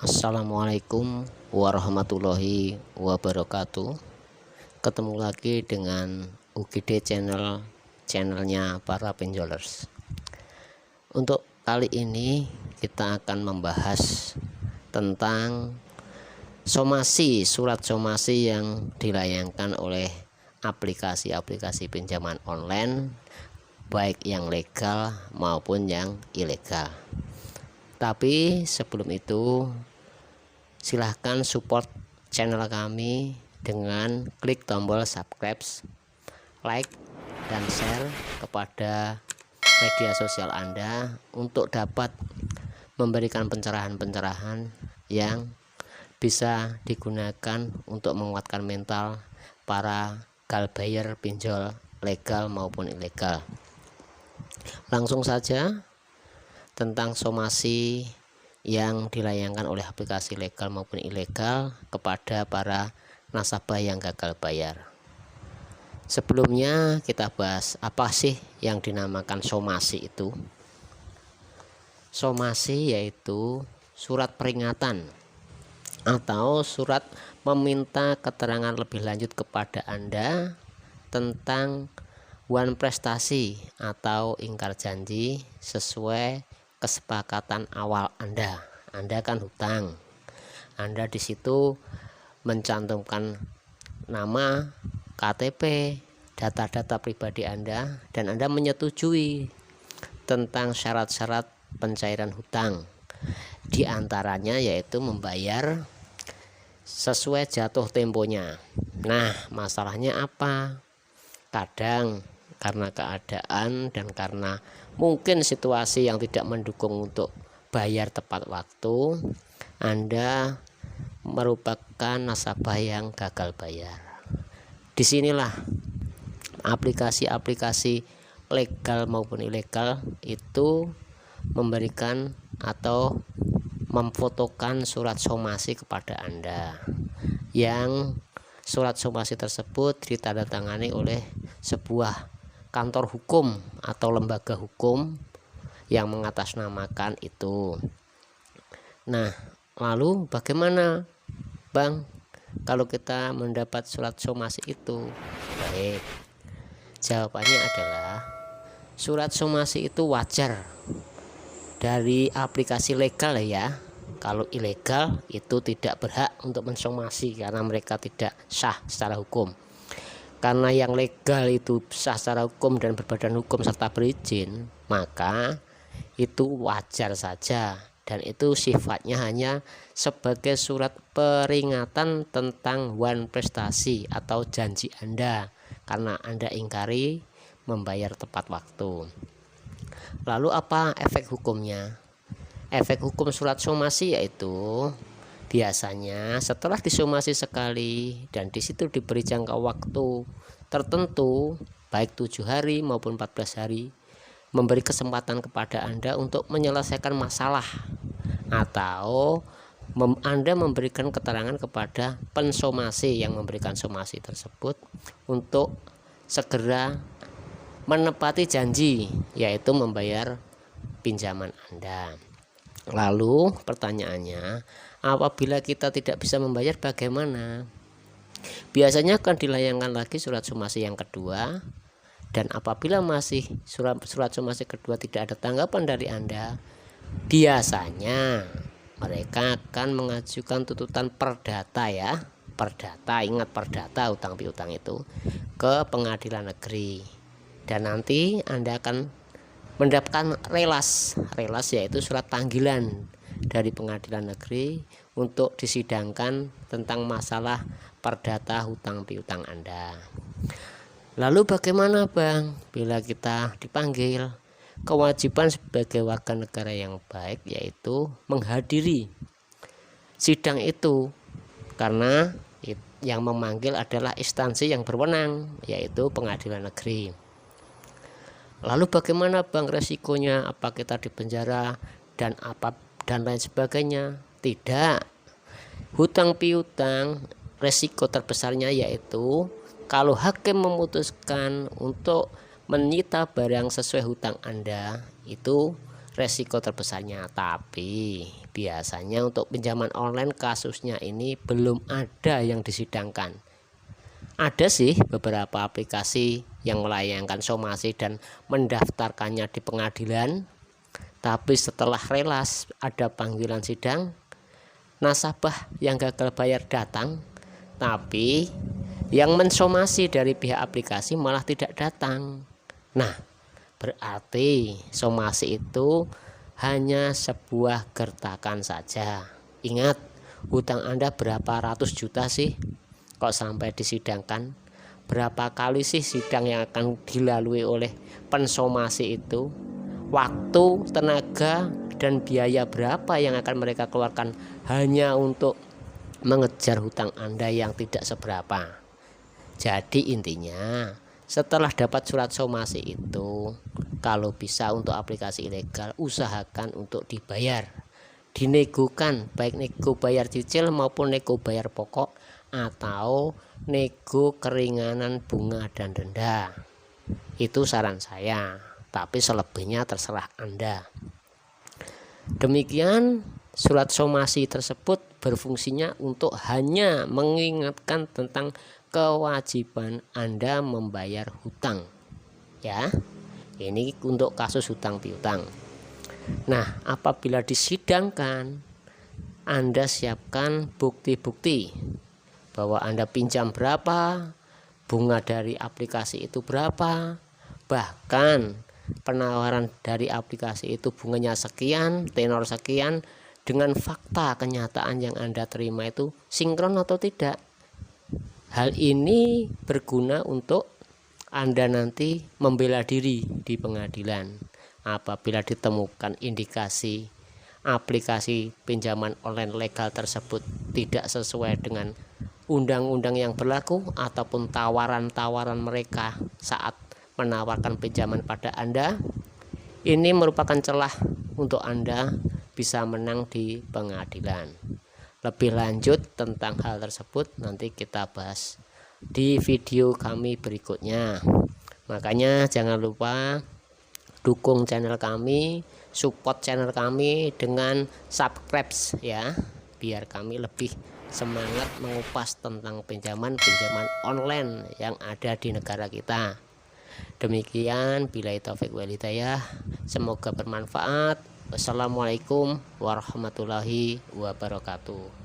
Assalamualaikum warahmatullahi wabarakatuh. Ketemu lagi dengan UGD channelnya para pinjolers. Untuk kali ini kita akan membahas tentang surat somasi yang dilayangkan oleh aplikasi-aplikasi pinjaman online, baik yang legal maupun yang ilegal. Tapi sebelum itu, silahkan support channel kami dengan klik tombol subscribe, like, dan share kepada media sosial Anda untuk dapat memberikan pencerahan-pencerahan yang bisa digunakan untuk menguatkan mental para buyer pinjol legal maupun ilegal. Langsung saja tentang somasi yang dilayangkan oleh aplikasi legal maupun ilegal kepada para nasabah yang gagal bayar. Sebelumnya kita bahas apa sih yang dinamakan somasi itu. Somasi yaitu surat peringatan atau surat meminta keterangan lebih lanjut kepada Anda tentang prestasi atau ingkar janji sesuai kesepakatan awal Anda kan hutang. Anda di situ mencantumkan nama, KTP, data-data pribadi Anda, dan Anda menyetujui tentang syarat-syarat pencairan hutang. Di antaranya yaitu membayar sesuai jatuh temponya. Nah, masalahnya apa? Kadang karena keadaan dan karena mungkin situasi yang tidak mendukung untuk bayar tepat waktu, Anda merupakan nasabah yang gagal bayar. Disinilah aplikasi-aplikasi legal maupun ilegal itu memberikan atau memfotokan surat somasi kepada Anda, yang surat somasi tersebut ditandatangani oleh sebuah kantor hukum atau lembaga hukum yang mengatasnamakan itu. Nah, lalu bagaimana, Bang, kalau kita mendapat surat somasi itu? Baik, jawabannya adalah surat somasi itu wajar dari aplikasi legal ya. Kalau ilegal itu tidak berhak untuk mensomasi karena mereka tidak sah secara hukum. Karena yang legal itu sah secara hukum dan berbadan hukum serta berizin, maka itu wajar saja, dan itu sifatnya hanya sebagai surat peringatan tentang prestasi atau janji Anda karena Anda ingkari membayar tepat waktu. Lalu apa efek hukumnya? Efek hukum surat somasi yaitu biasanya setelah disomasi sekali dan disitu diberi jangka waktu tertentu, baik 7 hari maupun 14 hari, memberi kesempatan kepada Anda untuk menyelesaikan masalah, atau Anda memberikan keterangan kepada pensomasi yang memberikan somasi tersebut untuk segera menepati janji, yaitu membayar pinjaman Anda. Lalu pertanyaannya, apabila kita tidak bisa membayar bagaimana? Biasanya akan dilayangkan lagi surat somasi yang kedua, dan apabila masih surat somasi kedua tidak ada tanggapan dari Anda, biasanya mereka akan mengajukan tuntutan perdata ya. Perdata, ingat perdata, utang piutang itu, ke pengadilan negeri. Dan nanti Anda akan mendapatkan relas yaitu surat panggilan dari pengadilan negeri untuk disidangkan tentang masalah perdata hutang piutang Anda. Lalu bagaimana, Bang, bila kita dipanggil? Kewajiban sebagai warga negara yang baik yaitu menghadiri sidang itu, karena yang memanggil adalah instansi yang berwenang yaitu pengadilan negeri. Lalu bagaimana, Bang, resikonya? Apa kita dipenjara dan lain sebagainya? Tidak. Hutang piutang resiko terbesarnya yaitu kalau hakim memutuskan untuk menyita barang sesuai hutang Anda, itu resiko terbesarnya. Tapi biasanya untuk pinjaman online kasusnya ini belum ada yang disidangkan. Ada sih beberapa aplikasi yang melayangkan somasi dan mendaftarkannya di pengadilan, tapi setelah relas ada panggilan sidang, nasabah yang gagal bayar datang, tapi yang mensomasi dari pihak aplikasi malah tidak datang. Nah, berarti somasi itu hanya sebuah gertakan saja. Ingat, hutang Anda berapa ratus juta sih? Kok sampai disidangkan? Berapa kali sih sidang yang akan dilalui oleh pensomasi itu? Waktu, tenaga, dan biaya berapa yang akan mereka keluarkan hanya untuk mengejar hutang Anda yang tidak seberapa? Jadi intinya, setelah dapat surat somasi itu, kalau bisa untuk aplikasi ilegal, usahakan untuk dibayar, dinegokan, baik nego bayar cicil maupun nego bayar pokok atau nego keringanan bunga dan denda. Itu saran saya, tapi selebihnya terserah Anda. Demikian, surat somasi tersebut berfungsinya untuk hanya mengingatkan tentang kewajiban Anda membayar hutang, ya. Ini untuk kasus hutang piutang. Nah, apabila disidangkan, Anda siapkan bukti-bukti bahwa Anda pinjam berapa, bunga dari aplikasi itu berapa, bahkan penawaran dari aplikasi itu bunganya sekian, tenor sekian, dengan fakta kenyataan yang Anda terima itu sinkron atau tidak. Hal ini berguna untuk Anda nanti membela diri di pengadilan apabila ditemukan indikasi aplikasi pinjaman online legal tersebut tidak sesuai dengan undang-undang yang berlaku ataupun tawaran-tawaran mereka saat menawarkan pinjaman pada Anda. Ini merupakan celah untuk Anda bisa menang di pengadilan. Lebih lanjut tentang hal tersebut nanti kita bahas di video kami berikutnya. Makanya jangan lupa dukung channel kami, support channel kami dengan subscribe ya, biar kami lebih semangat mengupas tentang pinjaman online yang ada di negara kita. Demikian, billahi taufik wal hidayah, semoga bermanfaat. Wassalamualaikum warahmatullahi wabarakatuh.